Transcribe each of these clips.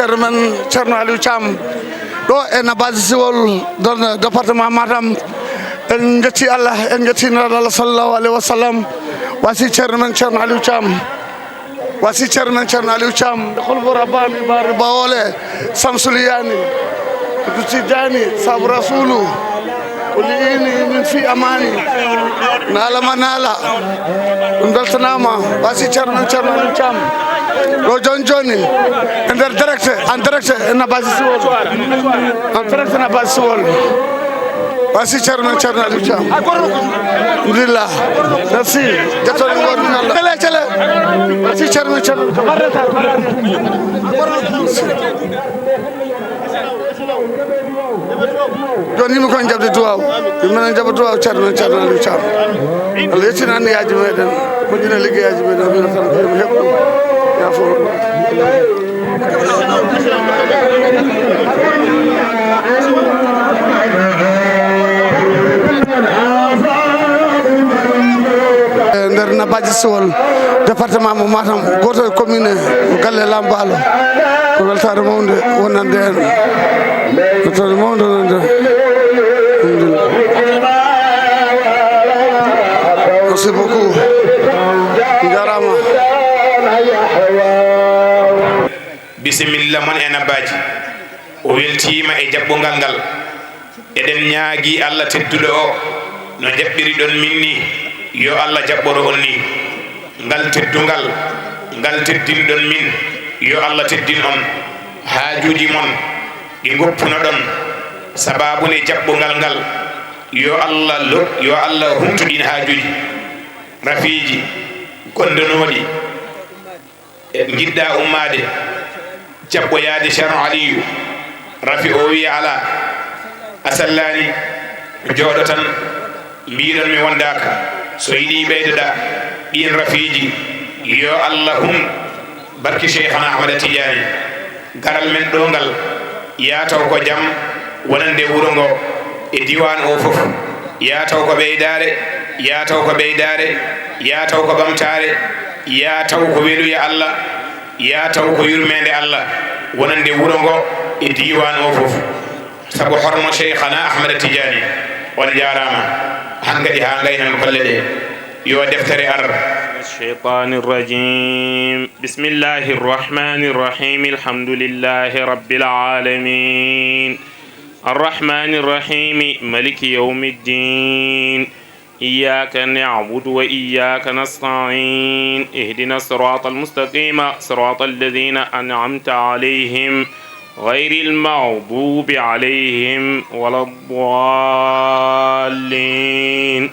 chairman Thierno Aliou Thiam ɗo e na base siwol don département Matam en jetti Allah en jetti Allah sallallahu alaihi wasallam wasi chairman Thierno Aliou Thiam wasi chairman Thierno Aliou Thiam khulbu rabbani bar bawole samsuliyani tijani sabu rasulu وليني من في أماني نالا ما نالا ندلتناما باسي chairman Aliou Thiam لو جوني اندر دايركت انا باسي سول ان دايركت انا باسي سول باسي chairman Aliou Thiam الحمد لله merci جاتوني ورنا الله تلا باسي chairman joni mi koye jabde duwaw minen jaɓa duwaw Thierno Aliou Thiam Allah yettina anniyaji meɗen moƴƴina liggeyaji meɗen mino tan mi heɓɗum yafo nder Nabaji Sowol département mo Matam goto e commune mo galle Lambalo ko weltare mawde wonande en weltare mawde wonande merci beaucoup jarama bisimilla mon e Nabaji o weltima e jaɓɓogal ngal eɗen ñaagui Allah tedduɗo o no jaɓɓiri ɗon min ni yo Allah jaɓɓoro on ni ngal teddungal ngal teddinɗon min yo Allah teddin on haajuji mon ɗi goppuno ɗon sababune jaɓɓogal ngal yo Allah humtuɗin haajuji rafiji gondanoɗi e jiɗɗa ummade jaɓɓoyade Thierno Aliou rafi o wi ala asallani jooɗo tan mbiɗon mi wondaka so yiɗi ɓeydoɗa ɗin rafiji yo Allah barki Cheikhana Ahmada Tidiane garal men ɗo ngal yataw ko jaam wonande wuro ngo e diwan o fof yataw ko ɓeydare yataw ko ɓeydare yataw ko ɓamtare yataw ko weluya Allah yataw ko yurmede Allah wonande wuro ngo e diwan o fof sabu hormo Cheikhana Ahmada Tidiane on jarama hangadi ha gaynan kolle ɗe yo deftere ar الشيطان الرجيم بسم الله الرحمن الرحيم الحمد لله رب العالمين الرحمن الرحيم ملك يوم الدين إياك نعبد وإياك نستعين اهدنا الصراط المستقيم صراط الذين أنعمت عليهم غير المغضوب عليهم ولا الضالين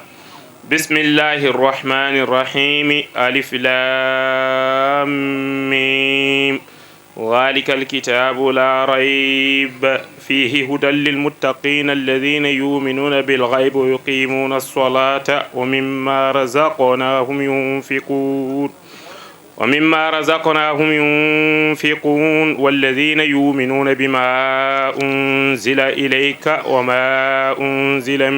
بسم الله الرحمن الرحيم ألف لام ميم ذلك الكتاب لا ريب فيه هدى للمتقين الذين يؤمنون بالغيب ويقيمون الصلاة ومما رزقناهم ينفقون والذين يؤمنون بما أنزل إليك وما أنزل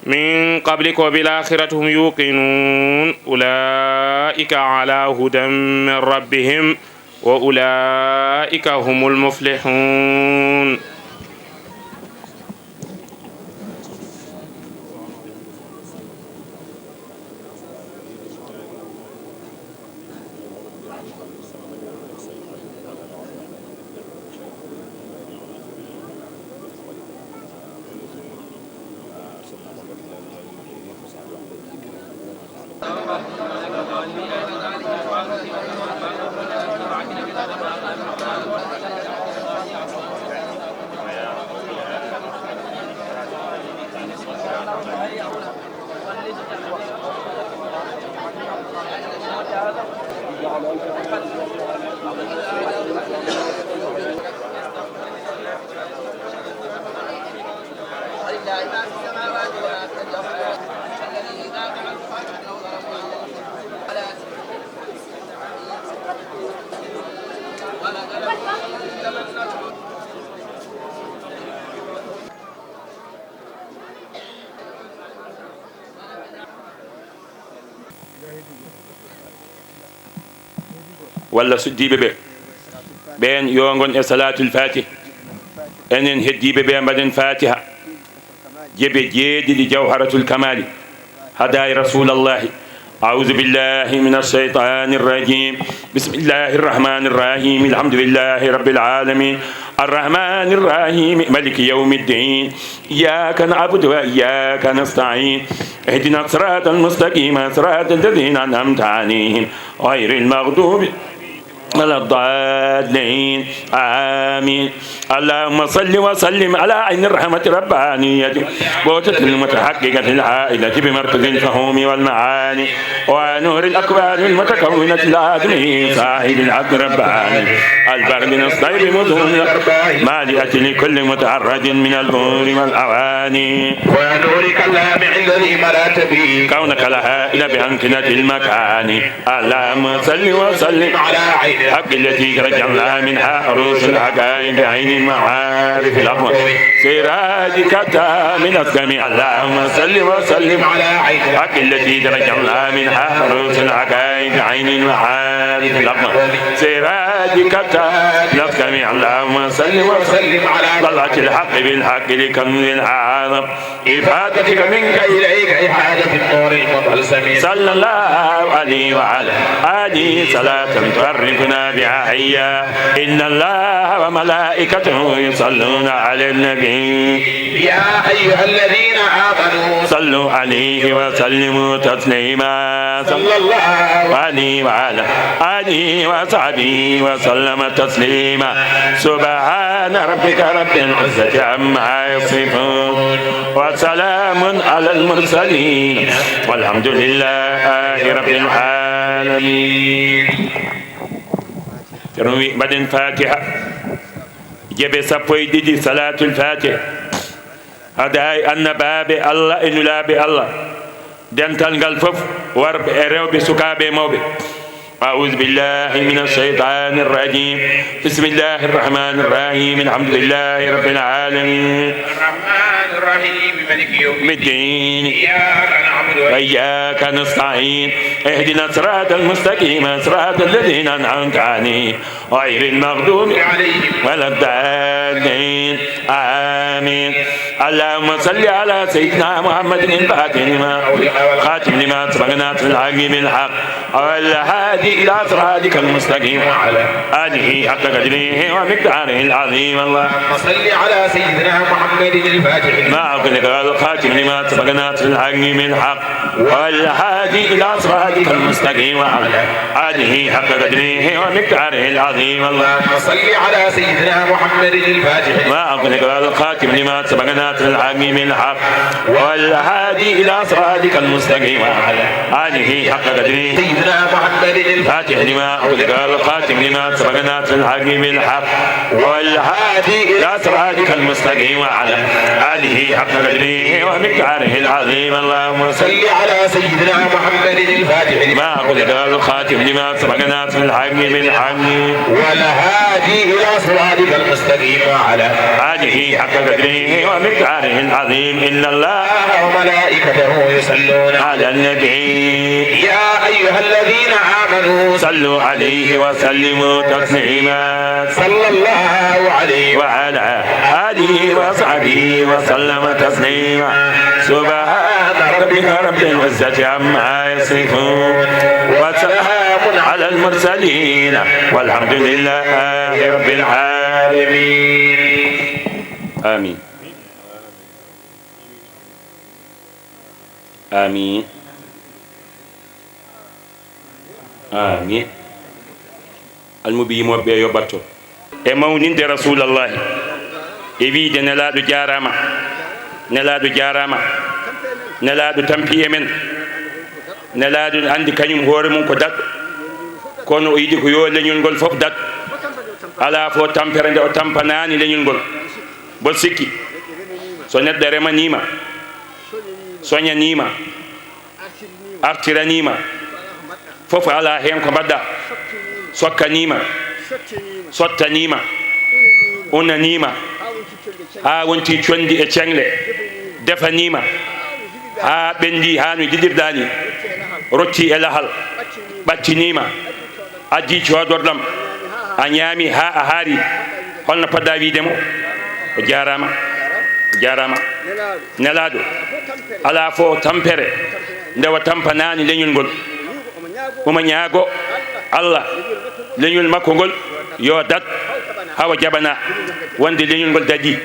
من قبلك وبالآخرة هم يوقنون أولئك على هدى من ربهم وأولئك هم المفلحون walla suddiɓe ɓe بين يونغون صلاة الفاتح أنن هدي بين بدن فاتحة جب جيد جوهرة الكمال هداي رسول الله. أعوذ بالله من الشيطان الرجيم. بسم الله الرحمن الرحيم. الحمد لله رب العالمين الرحمن الرحيم ملك يوم الدين إياك نعبد وإياك نستعين اهدنا الصراط المستقيم صراط الذين أنعمت عليهم غير المغضوب ولا الضالين آمين. اللهم صل وسلم على عين الرحمة الربانية بوتة المتحققة العائلة بمركز الفهوم والمعاني ونور الأكوان المتكونة الآدمي صاحب العقل الرباني البرد الصيب مذهول مالئة لكل متعرض من البور والأواني ونورك اللامع الذي ملأت به كونك الهائل بأمكنة المكان. اللهم صل وسلم على عين الحق التي رجعنا منها عروس الحقائق بعين المعارف الأقوى سراجك من السميع. اللهم صل وسلم على عين الحق التي رجعنا منها عروس الحقائق بعين المعارف الأقوى سراجك من السميع. اللهم صل وسلم على طلعة الحق بالحق لكم العالم إفادتك منك إليك إحادة النور المطلسم. صلى الله عليه وعلى آله صلاة تعرفنا بها حيا. إن الله وملائكته يصلون على النبي يا أيها الذين آمنوا صلوا عليه وسلموا تسليما. صلى الله عليه وعلى آله وصحبه وسلم تسليما. سبحان ربك رب العزة عما يصفون وسلام على المرسلين والحمد لله رب العالمين. تروي بعدين فاتحة جب سبوي دي صلاة الفاتحة هذا أن باب الله إن لا بالله دنتال غلفف ورب إرو بسكاب موب. أعوذ بالله من الشيطان الرجيم. بسم الله الرحمن الرحيم. الحمد لله رب العالمين الرحمن الرحيم مالك يوم الدين إياك نعبد وإياك نستعين اهدنا الصراط المستقيم صراط الذين أنعمت عليهم غير المغضوب عليهم ولا الضالين آمين. اللهم صل على سيدنا محمد الفاتح لما خاتم لما سبقنا في الحق بالحق والهادي إلى صراطك المستقيم وعلى آله حق قدره ومقداره العظيم. اللهم صل على سيدنا محمد الفاتح ما أقولك الخاتم لما سبقنا في الحق بالحق والهادي إلى صراطك المستقيم وعلى آله حق قدره ومقداره العظيم. اللهم صل على سيدنا محمد الفاتح ما أقولك الخاتم لما سبقنا في الحق بالحق والهادي إلى صراطك المستقيم وعلى آله حق قدره سيدنا محمد الفاتح لما أقولك الخاتم لما سبقنا في الحق بالحق والهادي إلى صراطك المستقيم وعلى آله حق قدره ومقداره العظيم. اللهم صل على سيدنا محمد الفاتح ما أقولك الخاتم لما سبقنا في الحق بالحق والهادي إلى صراطك المستقيم وعلى آله حق قدره ومقداره العظيم. إن الله وملائكته يصلون على النبي يا أيها الذين آمنوا صلوا عليه وسلموا تسليما. صلى الله عليه وعلى آله وصحبه وسلم تسليما. سبحان ربك رب العزة عما يصفون وسلام على المرسلين والحمد لله رب العالمين. آمين آمين آمين. المبين وبي يبطل مونين رسول الله إبيد نلادو جارما نلادو جارما نلادو تمبي من نلادو عندي كنيم هورمون كدات كونو يدي كو يو لنيول غول فوف دات ala fo tamperende o tampanani leñol ngol bol sikki so neddo remanima soñanima artiranima fof ala hen ko badda sokkanima sottanima unanima ha wonti condi e cengle defanima ha bendi ha no jidirdani rotti e lahal battinima addi codordam a ñaami ha a haari holno poɗɗa wiidemo o jarama jarama nelaɗo ala fo tampere ndewa tampanani leñol ngol omo ñaago Allah leñol makko ngol yo dat hawa jabana wonde leñol ngol daɗi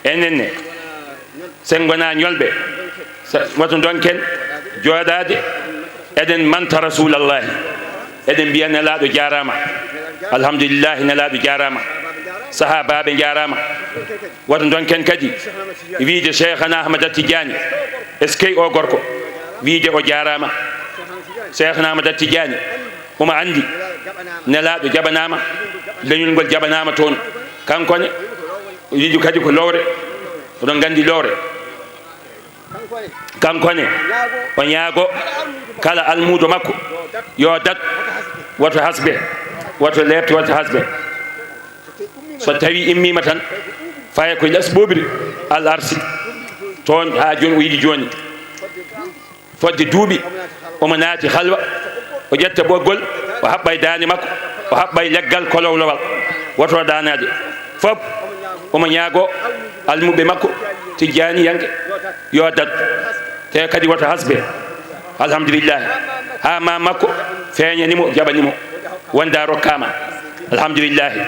enenne sen gona ñolɓe woto donken jooɗade eɗen manta rasulallahi eɗen mbiya nelaɗo jarama alhamdulillahi nelaɗo jarama sahabaɓe jarama woto donken kadi wiide cheikhana ahmada tidiani est ce que o gorko wiide o jarama cheikhana ahmada tidiani omo andi nelaɗo jaɓanama leñol ngol jaɓanama toon kankone wiide kadi ko lowre oɗon gandi lowre kankone o ñaago kala almudo makko yo dat woto hasbe woto lebte woto hasbe so tawi immima tan faye ko les ɓoɓri al arsi toon ha joni o yiiɗi joni fodde duuɓi omo naati halwa o ƴetta ɓoggol o haɓɓa e dande makko o haɓɓa e leggal kolowlowal woto danade fof omo ñaago almuɓe makko tijjani yanke yo dat te kadi woto hasbe alhamdulillahi ha ma makko feeñanimo jaɓanimo wonda rokkama alhamdulillahi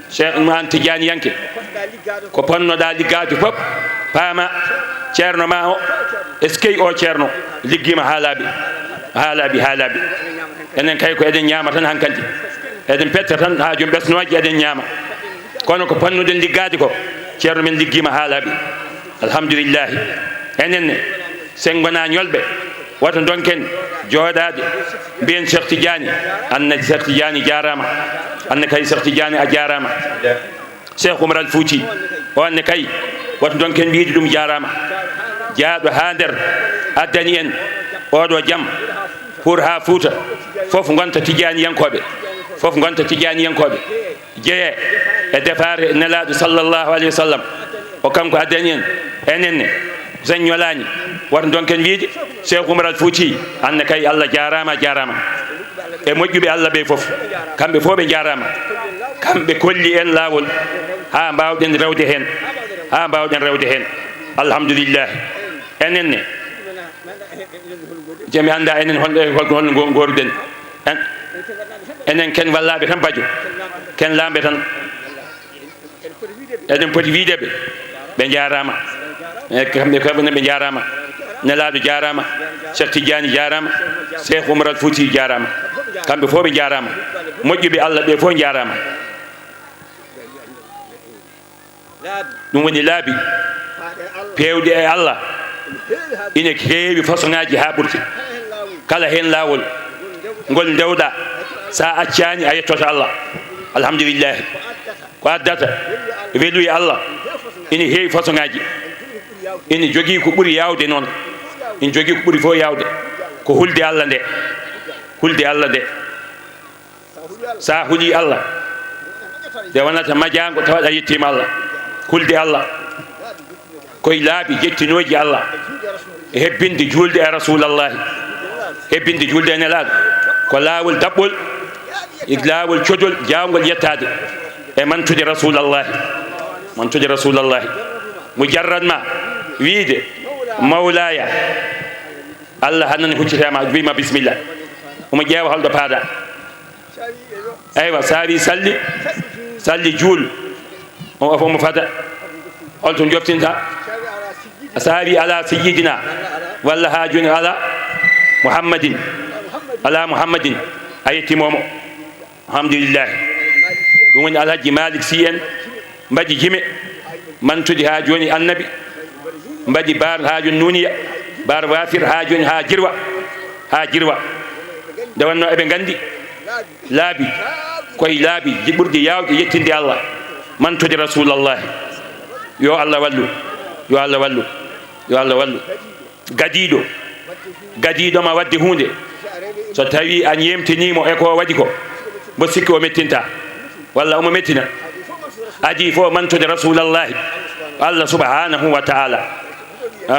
cheikh man tijjani yanke ko ponnoɗa liggade fof paama ceerno ma o est ce que o ceerno liggima ha laaɓi enen kay ko eɗen ñaama tan hankkadi eɗen petta tan ha jom ɓesnoji eɗen ñaama kono ko ponnoɗen liggade ko ceerno men liggima ha laaɓi alhamdulillahi enenne sen gona ñolɓe woto donken jooɗade mbiyen cheikh tidiani anna cheikh tidiani jarama anne kay cheikh tidiani a jarama cheikh oumar al fouti o anne kay woto donken mbiide ɗum jarama jaaɗo ha nder addani en oɗo jaam pour ha Fouta fof gonta tidiani yankoɓe fof gonta tidiani yankoɓe jeeye e defare nelaɗo sallllahu alayhi wa sallam o kanko addani en enenne sen ñolani woto donken wiide cheikh oumar al fouti anne kay Allah jarama e moƴƴuɓe Allah ɓe fof kamɓe fof ɓe jarama kamɓe kolli en lawol ha mbawɗen rewde hen alhamdulillah enenne jami anda enen holno goruɗen enen ken wallaɓe tan badio ken lamɓe tan eɗen poti wiideɓe ɓe jarama kamɓe kamɓene ɓe jarama nelaɗo jarama cheikh tidiani jarama cheikh oumar al fouti jarama kamɓe fof ɓe jarama moƴƴuɓe Allah ɓe fof jarama ɗum woni laabi pewɗe e Allah ina keewi façon ngaji ha ɓurti kala hen lawol ngol dewɗa sa accani a yettoto Allah alhamdulillahi ko addata weluye Allah ina heewi façon ngaji ina jogui ko ɓuuri yawde noon ina jogui ko ɓuuri fof yawde ko hulde Allah nde sa huuli Allah nde wonata majango tawaɗa yettima Allah hulde Allah koye laabi jettinoji Allah e hebbinde julde e rasulallahi hebbinde julde e nelaɗo ko laawol daɓɓol e laawol codol jawgol yettade e mantude rasulallahi mujarradma wiide mawlaya Allah hannane huccitema wima bisimilla omo ƴeewa holɗo paada eywa sa wi salli juul omo fada holto joftinta sa wi ala sayyidina walla ha joni ala muhammadin a yettimomo alhamdulillahi ɗum woni alhaji malik sy en mbaɗi jime mantude ha joni annabi mbaɗi bar ha joni nuniya bar wafir ha joni ha jirwa nde wonno eɓe gandi laabi koye laabi ɓurɗi yawde yettinde Allah mantude rasulallahi yo Allah wallu gadiɗoma wadde hunde so tawi an yemtinimo e ko waɗi ko mbo sikki o mettinta walla omo mettina adi fo mantude rasulallahi Allah subhanahu wa ta'ala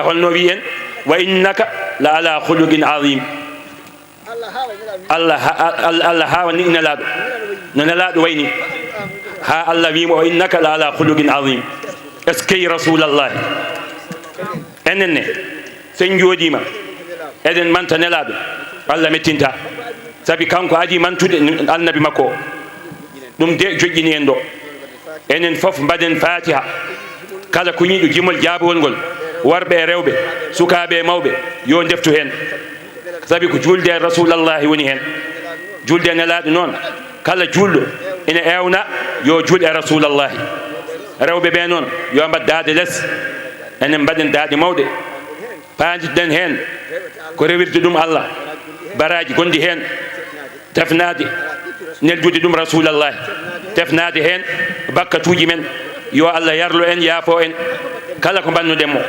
holno wi en wa innaka la ala khuluqin azim Allah hawa ni nelaɗo nelaɗo wayni ha Allah wimo o innaka la ala khuluqin azim eskey rasulallahi enenne sen joodima eɗen manta nelaɗo Allah mettinta sabi kanko adi mantude annabi makko ɗum de joƴƴini en ɗo enen fof mbaɗen fatiha kala ko ñiiɗo gimol jaabowol ngol worɓe e rewɓe sukaɓe e mawɓe yo deftu hen sabi ko julde e rasulallahi woni hen julde e nelaɗo noon kala julɗo ina ewna yo juul e rasulallahi rewɓe ɓe noon yo mbad daade less enen mbaɗen daade mawɗe paadiɗen hen ko rewirde ɗum Allah baraji gondi hen tefnade neldude ɗum rasulallahi tefnade hen bakkatuji men yo Allah yarlo en yaafo en kala ko bannuɗen mo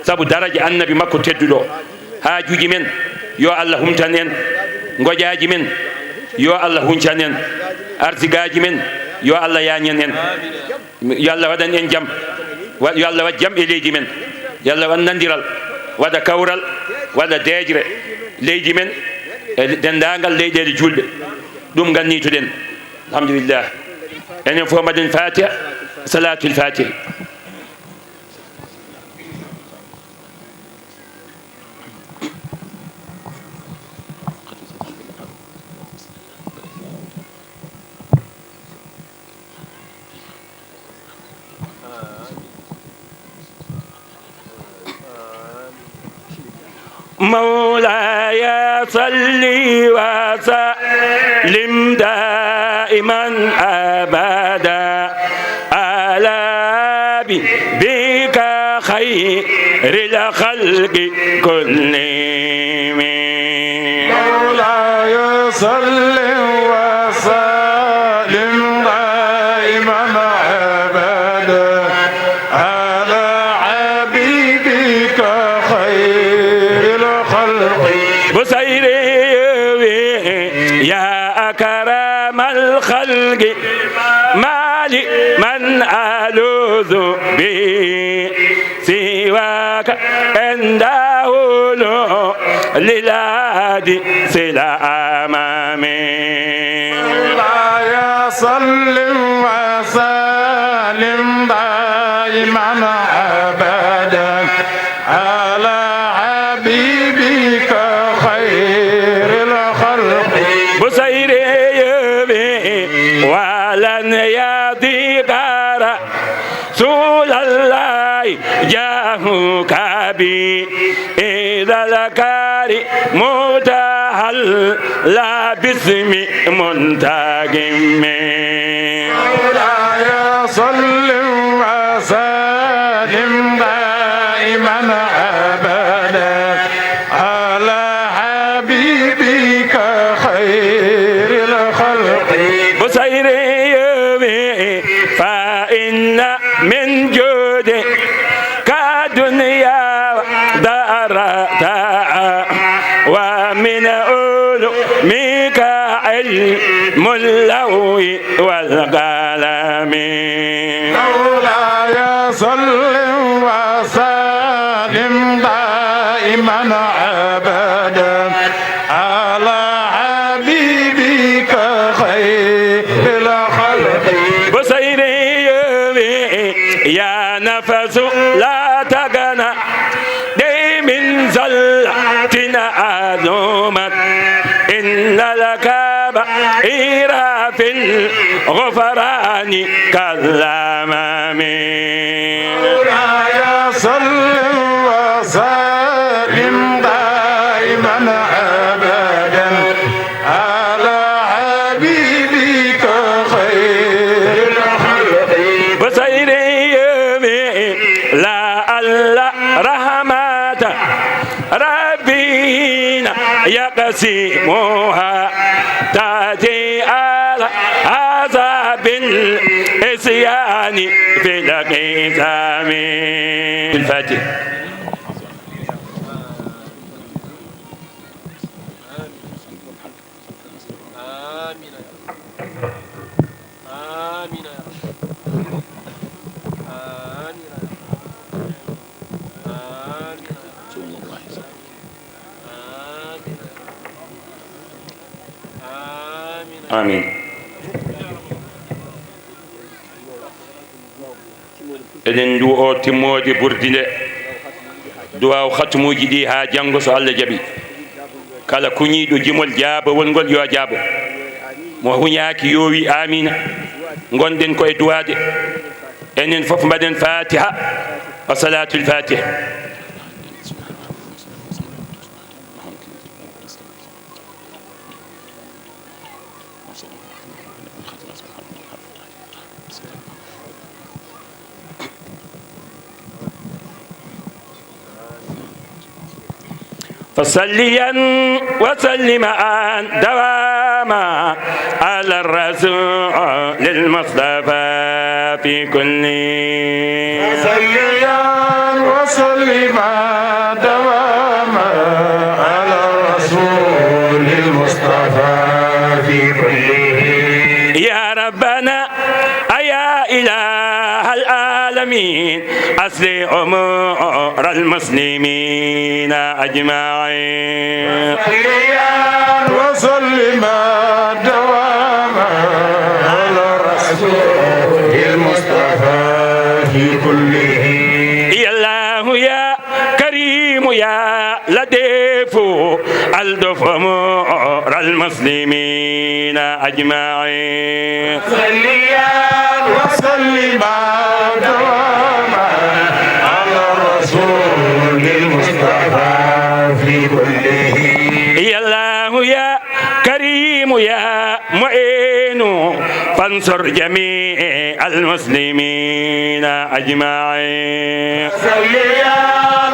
saabu daraja annabi makko tedduɗo haajuji men yo Allah humtan en goƴaji men yo Allah huncan en arsigaji men yo Allah yañen en yo Allah waɗan en jaam yo Allah waɗ jaam e leydi men yo Allah waɗ nandiral waɗa kawral waɗa deejre leydi men e dendagal leyɗele julɗe ɗum gannituɗen alhamdulillah enen fof mbaɗen fatiha salatul fatiha مولاي صل وسلم دائما ابدا على بك خير الخلق كلهم مولاي صل وسلم دائما ابدا على حبيبك خير بصيري يا أكرم الخلق مالي من ألوذ به سواك عنده للهادي سلا أمامي مولاي صل وسلم دائما أبدا على حبيبك خير الخلق بصيري ولن يضيق رسول الله جاهك بي إذا الكاري متهل لا باسم منتقم مولاي صل وسلم دائما أبدا على حبيبك خير الخلق بصيري فإن من جودك كدنيا دارتها ومن علومك علم اللوح والقلم مولاي صل وسلم دائما أبدا على حبيبك خير الخلق بصيري يا نفس لا تغنى دي من زلتنا عظمت إن لك بئر في الغفران كالأمام مولاي صل وسلم دائما أبدا على حبيبك خير الخلق بصيري لا الله رحمة ربنا يقسمها تأتي على عذاب الإسيان في القسام الفاتح آمين eɗen du o timmode ɓurdi nde duwaw hatumuji ɗi ha janggo so Allah jaaɓi kala kuñiɗo jimol jaaba wongol yo jaabo mo huñaki yo wi amina gonɗen koye duwade enen foof mbaɗen fatiha wa salatul fatiha فصليا وسلما دواما على الرسول المصطفى في كل صليا وسلما دواما على الرسول المصطفى في كل يا ربنا يا إله العالمين أصلح أمور المسلمين أجمعين صليا وسلما دواما على الرسول المصطفى في كله يا الله يا كريم يا لطيف ألطف أمور المسلمين أجمعين صليا وسلما دواما على الرسول المصطفى في كله يا الله يا كريم يا معين فانصر جميع المسلمين أجمعين صليا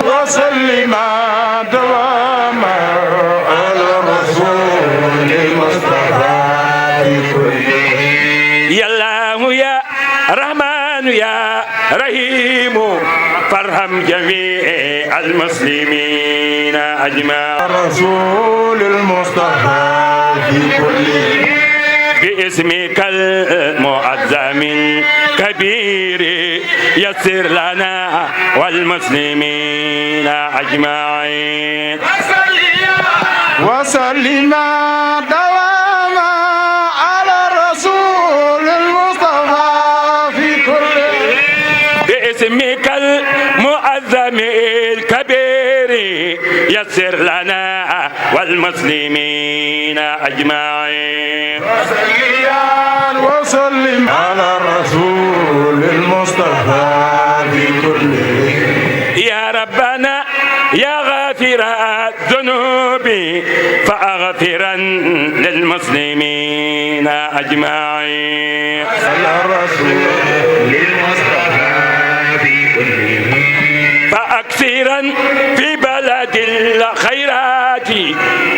وسلما دواما على الرسول المصطفى في كله يا الله يا رحمن يا رحيم فارحم جميع المسلمين أجمعين الرسول المصطفى في كله باسمك المعظم الكبير يسر لنا والمسلمين أجمعين وسلما دواما على الرسول المصطفى في كله باسمك المعظم الكبير يسر لنا والمسلمين أجمعين وسلم على الرسول المصطفى في كله يا ربنا يا غافر الذنوب فأغفرا للمسلمين أجمعين على الرسول المصطفى في كله فأكثرا في بلد الخيرات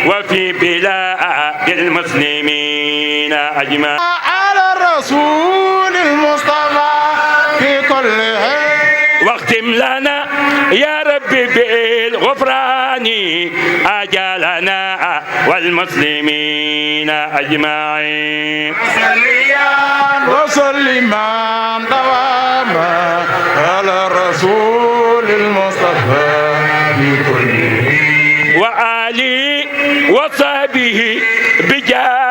وفي بلاد المسلمين أجمعين على الرسول المصطفى في كله واختم لنا يا ربي بالغفران أجالنا والمسلمين أجمعين صليا وسلما دواما على الرسول المصطفى في كله وآله وصحبه بجاه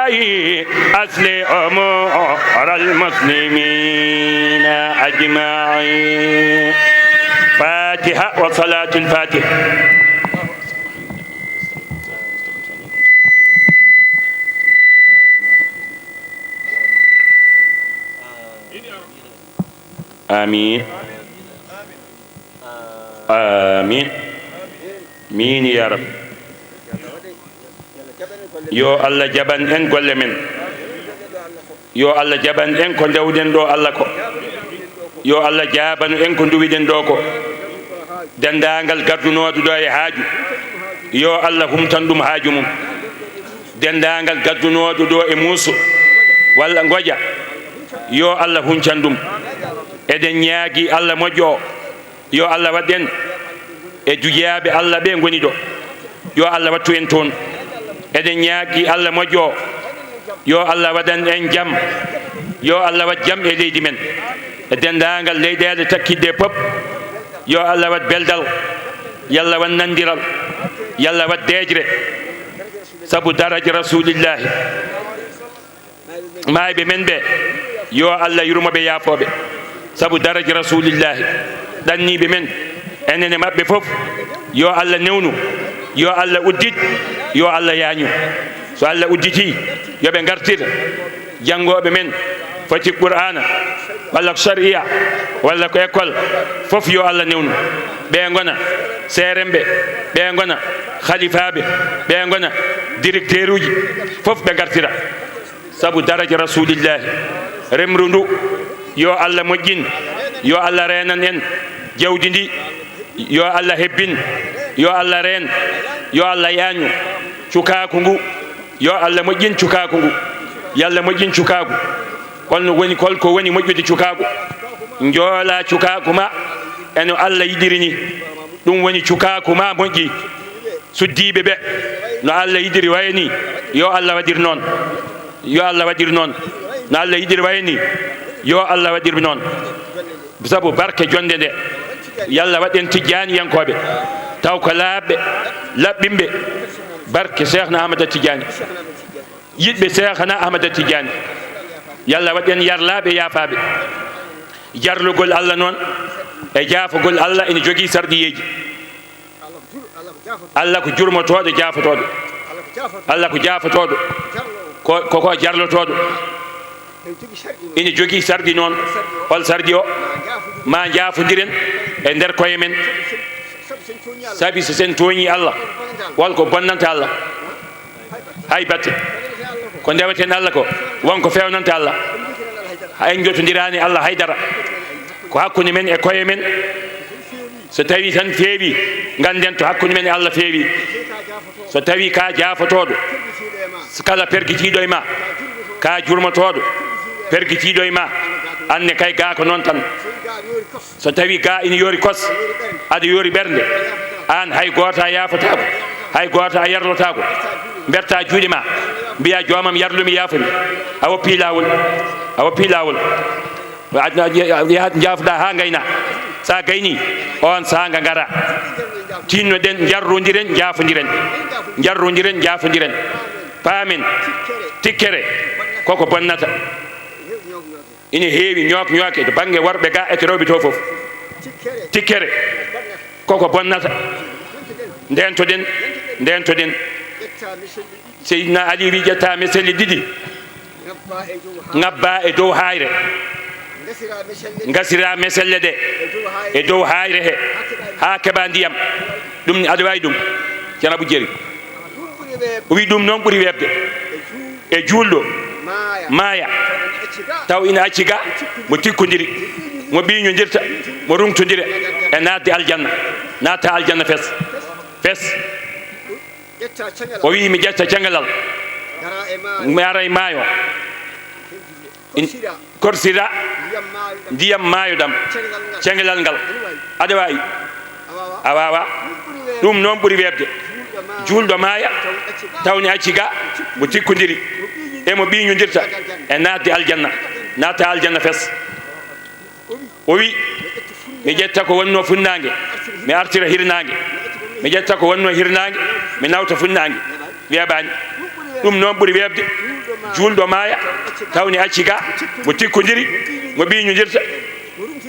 أصل أمور المسلمين أجمعين فاتحة وصلاة الفاتحة آمين آمين مين يا رب yo Allah jaban en golle men yo Allah jaban en ko dewden do Allah ko yo Allah jabanu en ko duwiden do ko dendangal gaddunodo do e haaju yo Allah humtandum haaju mum dendangal gaddunodo do e musu walla ngoja yo Allah huncandum eden nyaagi Allah mojo yo Allah wadden e jujaabe Allah be ngoni do yo Allah wattu en ton eden nyaagi Allah mojo yo Allah wadan en jam yo Allah wad jam e leydi men e dendangal leydede takkide pop yo Allah wad beldal yalla wan nandiral yalla wad dejre sabu daraja rasulillah maybe men be yo Allah yurmobe yafobe sabu daraja rasulillahi ɗanniɓe men enene maɓɓe fof yo Allah newnu yo Allah uddit yo Allah yaañu so Allah udditi yoɓe gartir janngoɓe men foti qur'ana walla ko sharia walla ko école fof yo Allah newnu ɓe gona seremɓe ɓe gona khalifaɓe ɓe gona directeur uji fof ɓe gartira sabu daraja rasulillahi remru ndu yo Allah moƴƴin yo Allah renan en jawdi ndi yo Allah hebbin yo Allah reen yo Allah yaañu cukaku ngu yo Allah moƴƴin cukaku ngu yalla moƴƴin cukaku holno woni kolko woni moƴƴude cukaku joola cukaku ma eno Allah yidiri ni ɗum woni cukaku ma moƴƴi suddiɓe ɓe no Allah yidiri wayni yo Allah waɗir noon yo Allah waɗir noon no Allah yidiri wayni yo Allah waɗir noon sabu barke jonde nde yalla waɗen tijjaniyankoɓe taw ko laaɓɓe laɓɓimɓe barke cheikhna ahmada tidiani yiɗɓe cheikhna ahmada tidiani yalla waɗen yarlaɓe yaafaɓe jarlugol Allah noon e jaafogol Allah ene jogii sarɗiyeji Allah ko jurmotoɗo jaafotoɗo Allah ko jaafotoɗo koko jarlotoɗo ene jogii sarɗi noon hol sarɗi o ma jaafodiren e nder koye men sabi so sen tooñi Allah wonko bonnanta Allah hay batte ko ndeweten Allah ko wonko fewnanta Allah hay jotodirani Allah haydara ko hakkude men e koye men so tawi tan feewi ganden to hakkude men e Allah feewi so tawi ka jaafotoɗo kala pergitiɗo e ma ka jurmotoɗo pergitiɗo e ma anne kay ga ko noon tan so tawi ga ina yoori kos aɗa yoori ɓernde an hay goto a yafatako hay goto a yarlotako berta juuɗe ma mbiya jomam yarlumi yaafami a woppi lawol yahat jaafuɗa ha gayna sa gayni on sanga gara tinnoɗen jarrodiren jaafodiren paamen tikkere koko bonnata ina heewi ñooke to banggue worɓe ga e to rewɓe to foof tikkere koko bonnata ndentoɗen seydina ali wi ƴetta meselle ɗiɗi ngabba e dow hayre gasira meselle ɗe e dow hayre he ha keɓa ndiyam ɗum aɗa wawi ɗum ceerno Abou Diéry o wi ɗum noon ɓuuri webde e juulɗo maaya taw ina acci ga mo tikkodiri mo ɓiñodirta mo rumtodira e nadde aljanna natta aljanna fes o wi mi ƴetta cengalal mi ara e maayo korsira ndiyam maayo ɗam cengalal ngal aɗa wawi a wawa ɗum noon ɓuuri webde juulɗo maaya tawni acci ga mo tikkodiri e mo ɓiñodirta e nadde aljanna natta aljanna fes o wi mi ƴetta ko wonno funnague mi artira hirnague mi ƴetta ko wonno hirnague mi nawta funnague weeɓani ɗum noon ɓuuri webde juulɗo maaya tawni acci ga mo tikkodiri mo ɓiñodirta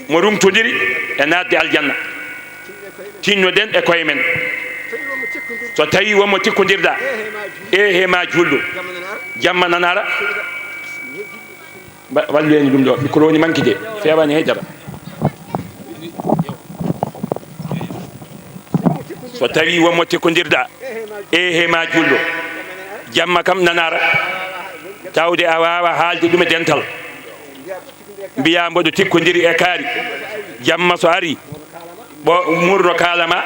mo rumtodiri e nadde aljanna tinnoɗen e koye men so tawi wonmo tikkodirɗa e ma juulɗo jamma nanara walloyeni ɗum ɗo micro woni manque de fewani haydara so tawi wonmo tikkodirɗa e ma juulɗo jamma kam nanara tawde a wawa haalde ɗum e dental mbiya mboɗo tikkodiri e kaari jamma so ari murno kalama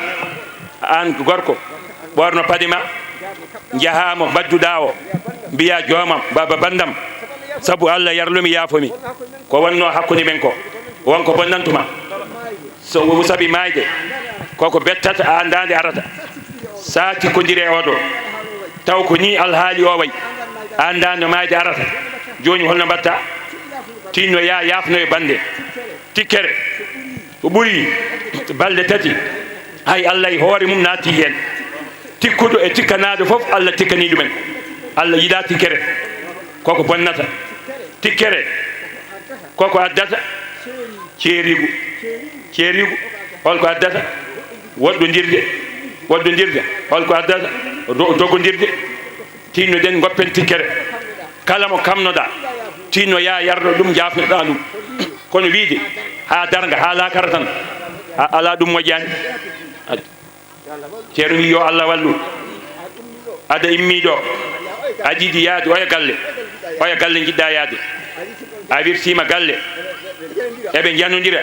an gorko ɓorno paɗe ma jahamo badduɗa o mbiya jomam baba bandam sabu Allah yarlumi yaafomi ko wonno hakkude men ko wonko bonnantuma so sabi mayde koko bettata a andade arata sa tikkodire oɗo taw ko ni alhaali o way a andade mayde arata joni holno mbatta tinno yaafno e bande tikkere ko ɓuuri balɗe tati hay Allah e hoore mum naati hen tikkuɗo e tikkanaɗo foof Allah tikkani ɗumen Allah yiɗa tikkere koko bonnata tikkere koko addata ceerigu holko addata woɗɗodirde holko addata dogodirde tinnoɗen goppen tikkere kala mo kamnoɗa tinno ya yardo ɗum jafnoɗa ɗum kono wiide ha darga ha lakara tan ala ɗum moƴƴani ceerno wi yo Allah wallu ada immiɗo a jiiɗi yaade oya galle jiɗɗa yaade a wirtima galle eɓe janodira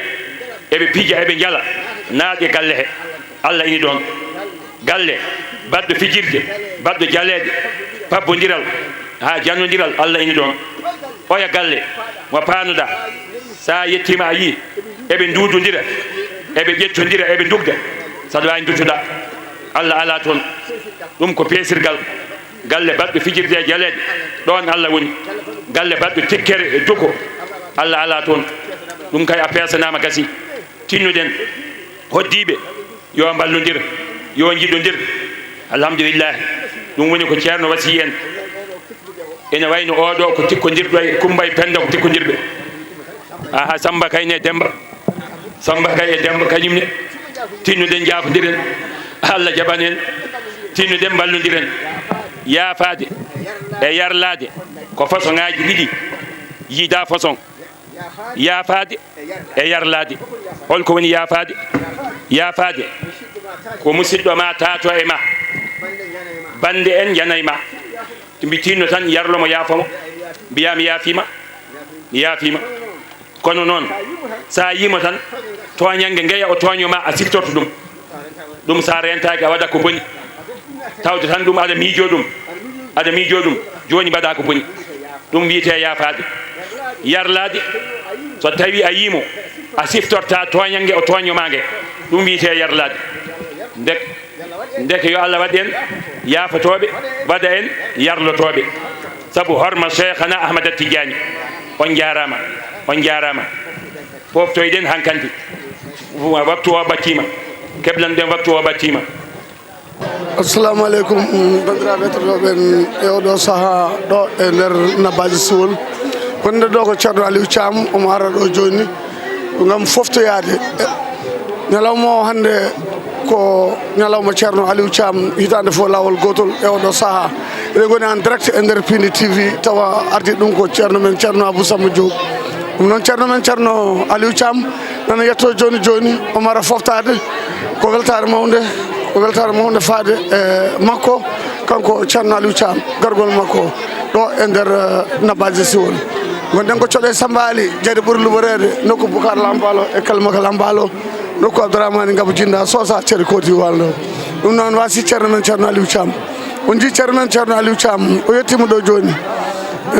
eɓe pija eɓe jala naaɗe galle he Allah ini ɗon galle baɗɗo fijirde baɗɗo jaleede pabbodiral ha janodiral Allah ini ɗon oya galle mo panuɗa sa yettima a yi eɓe dudodira eɓe ƴettodira eɓe dugda saɗa wawi duttoɗa Allah ala toon ɗum ko peesirgal galle baɗɗo fijirde e jaleede ɗon Allah woni galle baɗɗo tikkere e duko Allah ala toon ɗum kay a peesanama gasi tinnuɗen hoddiɓe yo ballodir yo jiɗodir alhamdulillah ɗum woni ko ceerno wasi en ene wayno oɗo ko tikkodirɗo e Kumba e Penda ko tikkodirɓe aha Samba kayne e Demba Samba kay e Demba kañumne tinnuɗen jafodiren Allah jaɓan en tinnuɗen ballodiren yaafade e yarlade ko façon ngaji ɗiɗi yiida façon yaafade e yarlade holko woni yaafade ko musidɗo ma tato e ma bande en yanay ma to mbi tinno tan yarlomo yaafamo mbiya mi yaafima kono noon sa yimo tan toñange ngeya o toñoma a siftorto ɗum sa rentaki a waɗa ko boni tawde tan ɗum aɗa miijo ɗum joni mbaɗa ko boni ɗum wiyete yaafade yarlade so tawi a yimo a siftorta toñange o toñomange ɗum wiyete yarlade ndeke yo Allah waɗ en yaafatoɓe waɗa en yarlotoɓe saabu horma cheikhana Ahmada Tidiani on jarama poftoyɗen hankanti waktu o ɓattima keblan ɗen waktu o ɓattima. assalamu aleykum bandiraɓe hettotoɓen e oɗo saaha ɗo e nder Nabadji Civol wonde ɗo ko ceerno Aliou Thiam omo ara ɗo joni gam foftoyade ñalawma o hande ko ñalawma ceerno Aliou Thiam hitande fo lawol gotol e oɗo saaha eɗen goni en direct e nder Pindi TV tawa ardi ɗum ko ceerno men ceerno Abou Samba Diop ɗum noon ceerno men ceerno Aliou Thiam nana yetto joni omo ara foftade ko weltare mawde faade e makko kanko ceerno Aliou Thiam gargol makko ɗo e nder Nabadji Civol gonɗen ko coɗe Samba Ali jeyde ɓuuri luborede nokku Boucar Lambalo e Kalmaka Lambalo nokku Abdourahmane Ngabou Djinda Sosa ceerno Koti Wallo ɗum noon wasi ceerno men ceerno Aliou Thiam on ji ceerno men ceerno Aliou Thiam o yettima ɗo joni e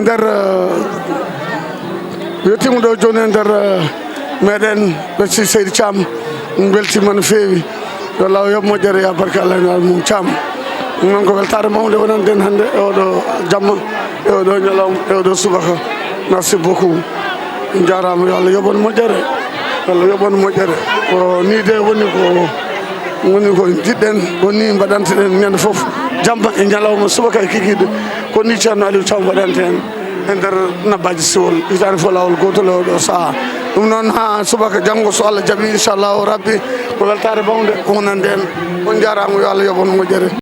nder meɗen ɓe Seydi Thiam beltima no feewi yo law yoɓ moƴƴere ya barke Allah no mum Thiam ɗum noon ko weltare mawde wonanden hande e oɗo jamma e oɗo ñalawma e oɗo subaka merci beaucoup jarama yo Allah yoɓon moƴƴere ko ni de woni ko jiɗɗen woni mbaɗanteɗen ñande foof jamma e ñalawma subaka e kikiɗe ko ni ceerno Aliou Thiam mbaɗante en e nder Nabadji Civol hitande fo lawol gotol e oɗo saaha ɗum noon ha subaka janggo so Allah jaaɓi inchallahu rabbi ko weltare mawde wonande en on jarama yo Allah yoɓon moƴƴere